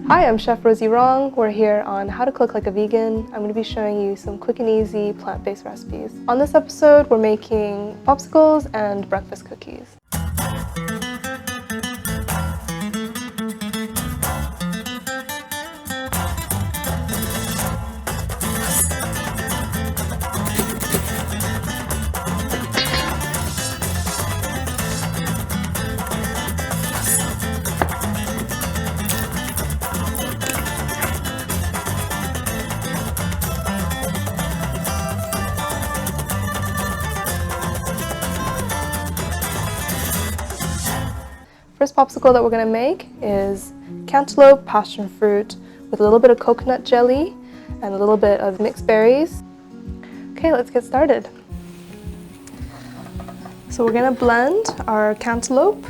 Hi, I'm Chef Rosy. We're here on How to Cook Like a Vegan. I'm going to be showing you some quick and easy plant-based recipes. On this episode, we're making popsicles and breakfast cookies. First popsicle that we're going to make is cantaloupe passion fruit with a little bit of coconut jelly and a little bit of mixed berries. Okay, let's get started. So we're going to blend our cantaloupe.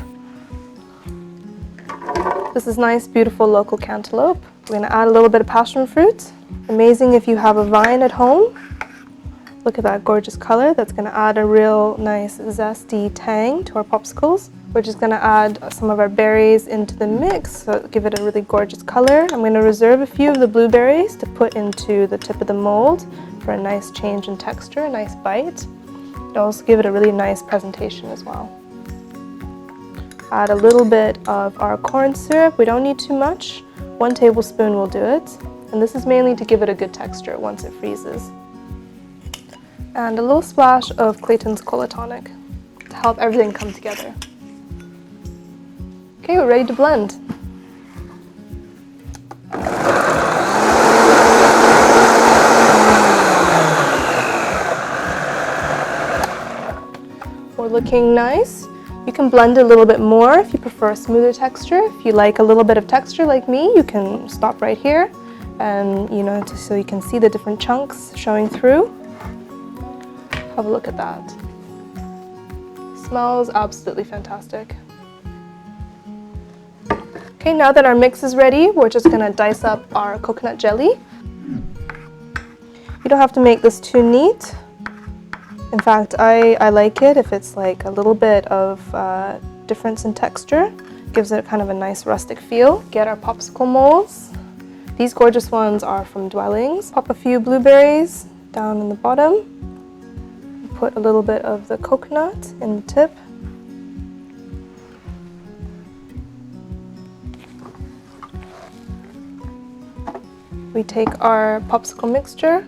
This is nice, beautiful local cantaloupe. We're going to add a little bit of passion fruit. Amazing if you have a vine at home. Look at that gorgeous color. That's going to add a real nice zesty tang to our popsicles. We're just going to add some of our berries into the mix, so give it a really gorgeous color. I'm going to reserve a few of the blueberries to put into the tip of the mold for a nice change in texture, a nice bite. It'll also give it a really nice presentation as well. Add a little bit of our corn syrup. We don't need too much. 1 tablespoon will do it. And this is mainly to give it a good texture once it freezes. And a little splash of Claytons Kola Tonic to help everything come together. Okay, we're ready to blend. We're looking nice. You can blend it a little bit more if you prefer a smoother texture. If you like a little bit of texture like me, you can stop right here and, so you can see the different chunks showing through. Have a look at that. Smells absolutely fantastic. Okay, now that our mix is ready, we're just going to dice up our coconut jelly. You don't have to make this too neat. In fact, I like it if it's like a little bit of difference in texture. Gives it kind of a nice rustic feel. Get our popsicle molds. These gorgeous ones are from Dwellings. Pop a few blueberries down in the bottom. Put a little bit of the coconut in the tip. We take our popsicle mixture.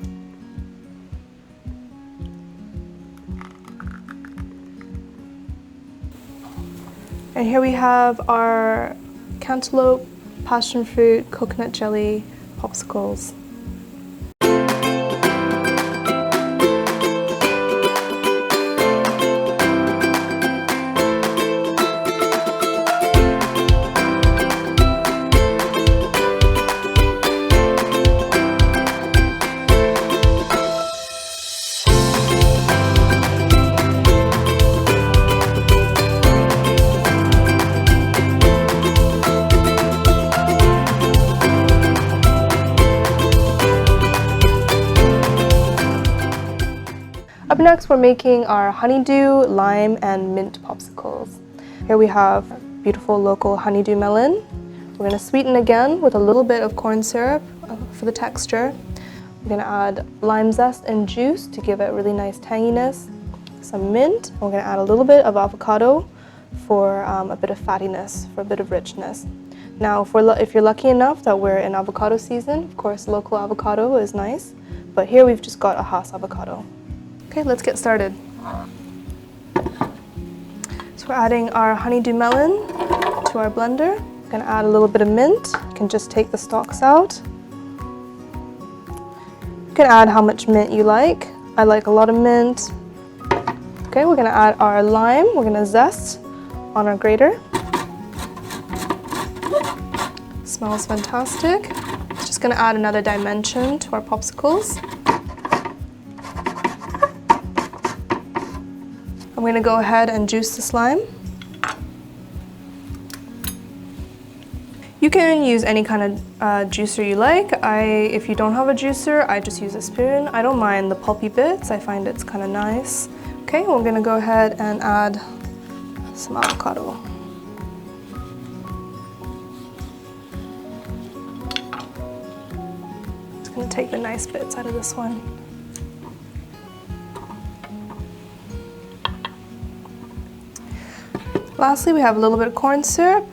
And here we have our cantaloupe, passion fruit, coconut jelly popsicles. Up next, we're making our honeydew, lime, and mint popsicles. Here we have beautiful local honeydew melon. We're going to sweeten again with a little bit of corn syrup for the texture. We're going to add lime zest and juice to give it really nice tanginess. Some mint. We're going to add a little bit of avocado for a bit of fattiness, for a bit of richness. Now, if you're lucky enough that we're in avocado season, of course, local avocado is nice. But here we've just got a Hass avocado. Okay, let's get started. So we're adding our honeydew melon to our blender. We're going to add a little bit of mint. You can just take the stalks out. You can add how much mint you like. I like a lot of mint. Okay, we're going to add our lime. We're going to zest on our grater. Smells fantastic. It's just going to add another dimension to our popsicles. I'm going to go ahead and juice this lime. You can use any kind of juicer you like. If you don't have a juicer, I just use a spoon. I don't mind the pulpy bits. I find it's kind of nice. Okay, we're going to go ahead and add some avocado. I'm gonna take the nice bits out of this one. Lastly, we have a little bit of corn syrup.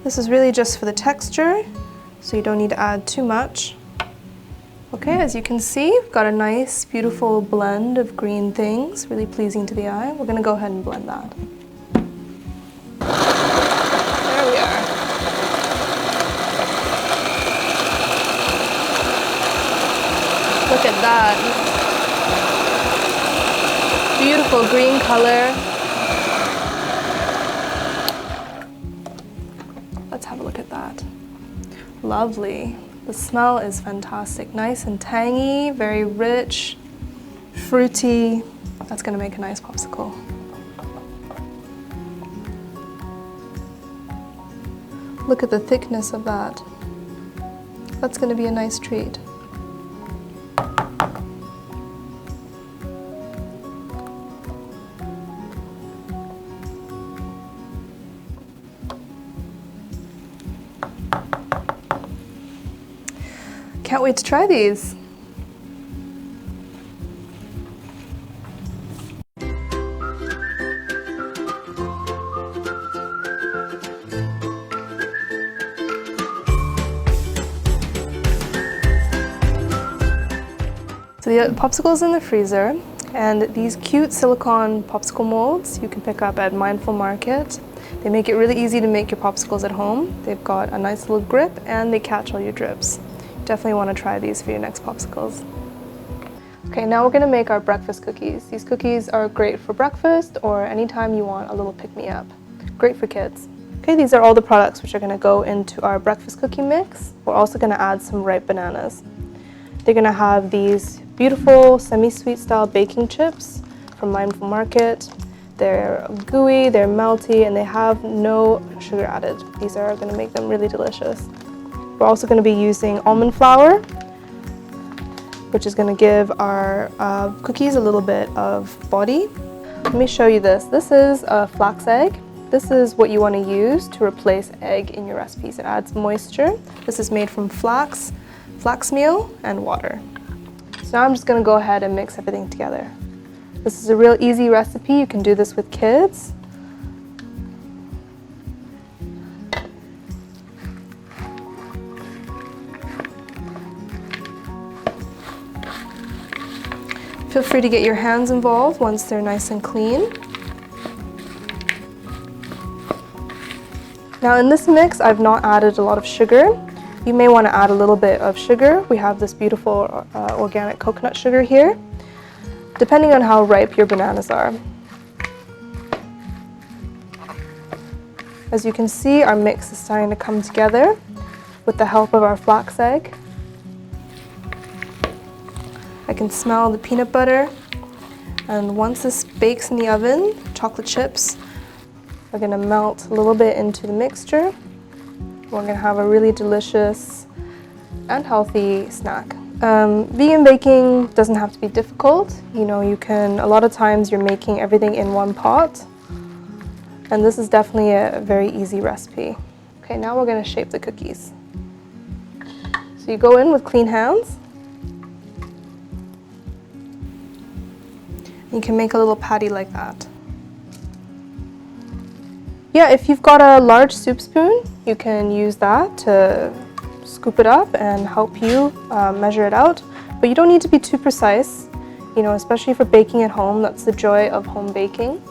This is really just for the texture, so you don't need to add too much. Okay, as you can see, we've got a nice, beautiful blend of green things, really pleasing to the eye. We're gonna go ahead and blend that. There we are. Look at that. Beautiful green color. Let's have a look at that. Lovely. The smell is fantastic. Nice and tangy, very rich, fruity. That's gonna make a nice popsicle. Look at the thickness of that. That's gonna be a nice treat. Can't wait to try these. So the popsicle's in the freezer, and these cute silicone popsicle molds you can pick up at Mindful Market. They make it really easy to make your popsicles at home. They've got a nice little grip and they catch all your drips. Definitely want to try these for your next popsicles. Okay, now we're going to make our breakfast cookies. These cookies are great for breakfast or anytime you want a little pick-me-up. Great for kids. Okay, these are all the products which are going to go into our breakfast cookie mix. We're also going to add some ripe bananas. They're going to have these beautiful semi-sweet style baking chips from Mindful Market. They're gooey, they're melty, and they have no sugar added. These are going to make them really delicious. We're also going to be using almond flour, which is going to give our cookies a little bit of body. Let me show you this. This is a flax egg. This is what you want to use to replace egg in your recipes. It adds moisture. This is made from flax meal, and water. So now I'm just going to go ahead and mix everything together. This is a real easy recipe. You can do this with kids. Feel free to get your hands involved once they're nice and clean. Now in this mix, I've not added a lot of sugar. You may want to add a little bit of sugar. We have this beautiful organic coconut sugar here, depending on how ripe your bananas are. As you can see, our mix is starting to come together with the help of our flax egg. I can smell the peanut butter, and once this bakes in the oven, chocolate chips are going to melt a little bit into the mixture. We're going to have a really delicious and healthy snack. Vegan baking doesn't have to be difficult. You know, a lot of times you're making everything in one pot, and this is definitely a very easy recipe. Okay, now we're going to shape the cookies. So you go in with clean hands. You can make a little patty like that. Yeah, if you've got a large soup spoon, you can use that to scoop it up and help you measure it out. But you don't need to be too precise, you know, especially for baking at home. That's the joy of home baking.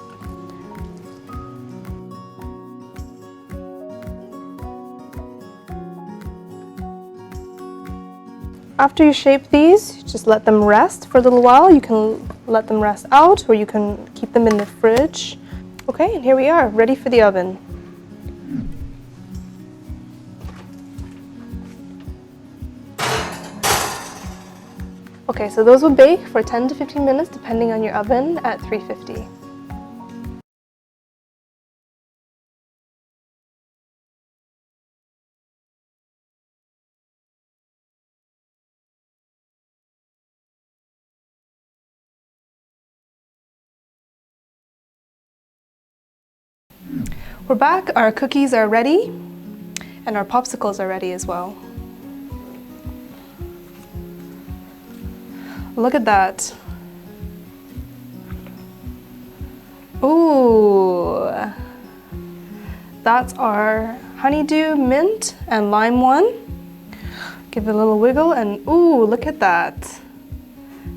After you shape these, just let them rest for a little while. You can let them rest out, or you can keep them in the fridge. Okay, and here we are, ready for the oven. Okay, so those will bake for 10 to 15 minutes depending on your oven at 350. We're back, our cookies are ready, and our popsicles are ready as well. Look at that. Ooh. That's our honeydew, mint, and lime one. Give it a little wiggle and ooh, look at that.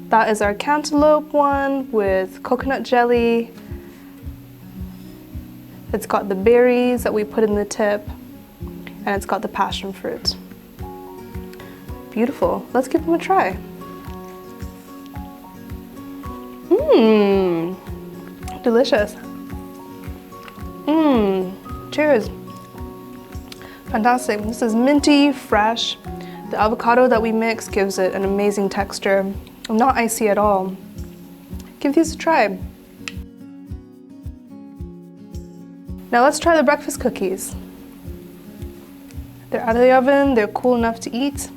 That is our cantaloupe one with coconut jelly. It's got the berries that we put in the tip, and it's got the passion fruit. Beautiful. Let's give them a try. Mmm. Delicious. Mmm. Cheers. Fantastic. This is minty, fresh. The avocado that we mix gives it an amazing texture. Not icy at all. Give these a try. Now let's try the breakfast cookies. They're out of the oven, they're cool enough to eat.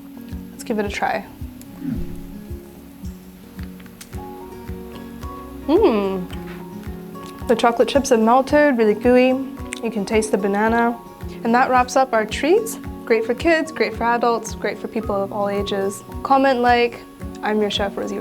Let's give it a try. Mmm. The chocolate chips have melted, really gooey. You can taste the banana. And that wraps up our treats. Great for kids, great for adults, great for people of all ages. Comment, like. I'm your Chef Rosy.